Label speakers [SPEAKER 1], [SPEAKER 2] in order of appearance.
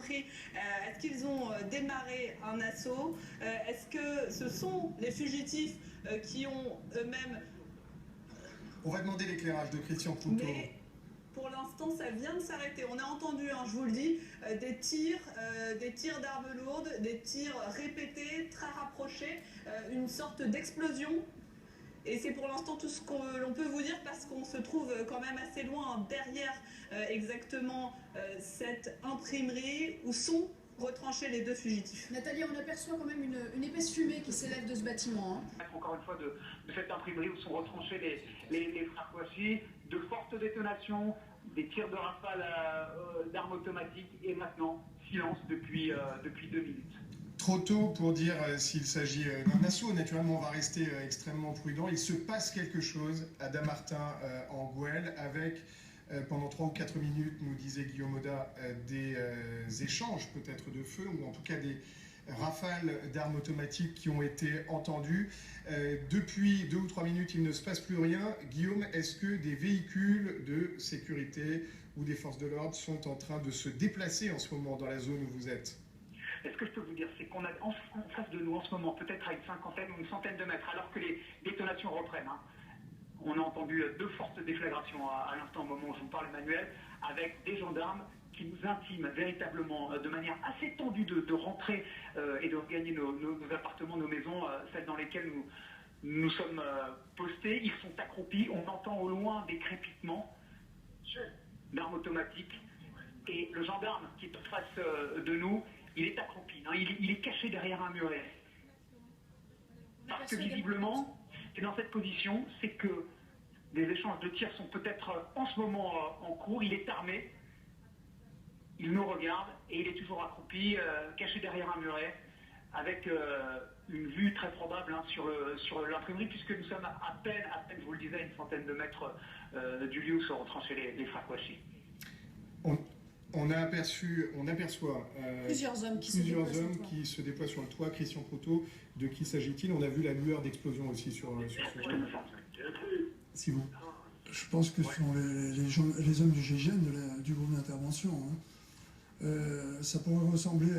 [SPEAKER 1] pris, est-ce qu'ils ont démarré un assaut? Est-ce que ce sont les fugitifs qui ont eux-mêmes...
[SPEAKER 2] On va demander l'éclairage de Christian Proutot.
[SPEAKER 1] Mais pour l'instant, ça vient de s'arrêter. On a entendu, je vous le dis, des tirs d'armes lourdes, des tirs répétés, très rapprochés, une sorte d'explosion. Et c'est pour l'instant tout ce qu'on peut vous dire parce qu'on se trouve quand même assez loin derrière exactement cette imprimerie où sont retranchés les deux fugitifs.
[SPEAKER 3] Nathalie, on aperçoit quand même une épaisse fumée qui s'élève de ce bâtiment.
[SPEAKER 4] Encore une fois, de cette imprimerie où sont retranchés les frères Kouachi, de fortes détonations, des tirs de rafale d'armes automatiques et maintenant silence depuis 2 minutes.
[SPEAKER 2] Trop tôt pour dire s'il s'agit d'un assaut. Naturellement, on va rester extrêmement prudent. Il se passe quelque chose à Dammartin en Gouelle avec, pendant 3 ou 4 minutes, nous disait Guillaume Oda, des échanges peut-être de feu ou en tout cas des rafales d'armes automatiques qui ont été entendues. Depuis 2 ou 3 minutes, il ne se passe plus rien. Guillaume, est-ce que des véhicules de sécurité ou des forces de l'ordre sont en train de se déplacer en ce moment dans la zone où vous êtes ?
[SPEAKER 4] Ce que je peux vous dire, c'est qu'on a en face de nous en ce moment, peut-être à une cinquantaine ou une centaine de mètres, alors que les détonations reprennent. On a entendu 2 fortes déflagrations à l'instant, au moment où je vous parle, Emmanuel, avec des gendarmes qui nous intiment véritablement de manière assez tendue de rentrer et de regagner nos appartements, nos maisons, celles dans lesquelles nous sommes postés. Ils sont accroupis, on entend au loin des crépitements d'armes automatiques. Et le gendarme qui est en face de nous, il est accroupi, il est caché derrière un muret. Parce que visiblement, c'est dans cette position, c'est que des échanges de tirs sont peut-être en ce moment en cours. Il est armé, il nous regarde et il est toujours accroupi, caché derrière un muret, avec une vue très probable sur l'imprimerie, puisque nous sommes à peine, je vous le disais, à une centaine de mètres du lieu où sont retranchés les frères Kouachi.
[SPEAKER 2] On aperçoit
[SPEAKER 3] plusieurs hommes
[SPEAKER 2] qui se déploient sur le toit. Christian Proutot, de qui s'agit-il? On a vu la lueur d'explosion aussi sur ce toit. Si vous.
[SPEAKER 5] Je pense que ce sont les hommes du GIGN, du groupe d'intervention. Ça pourrait ressembler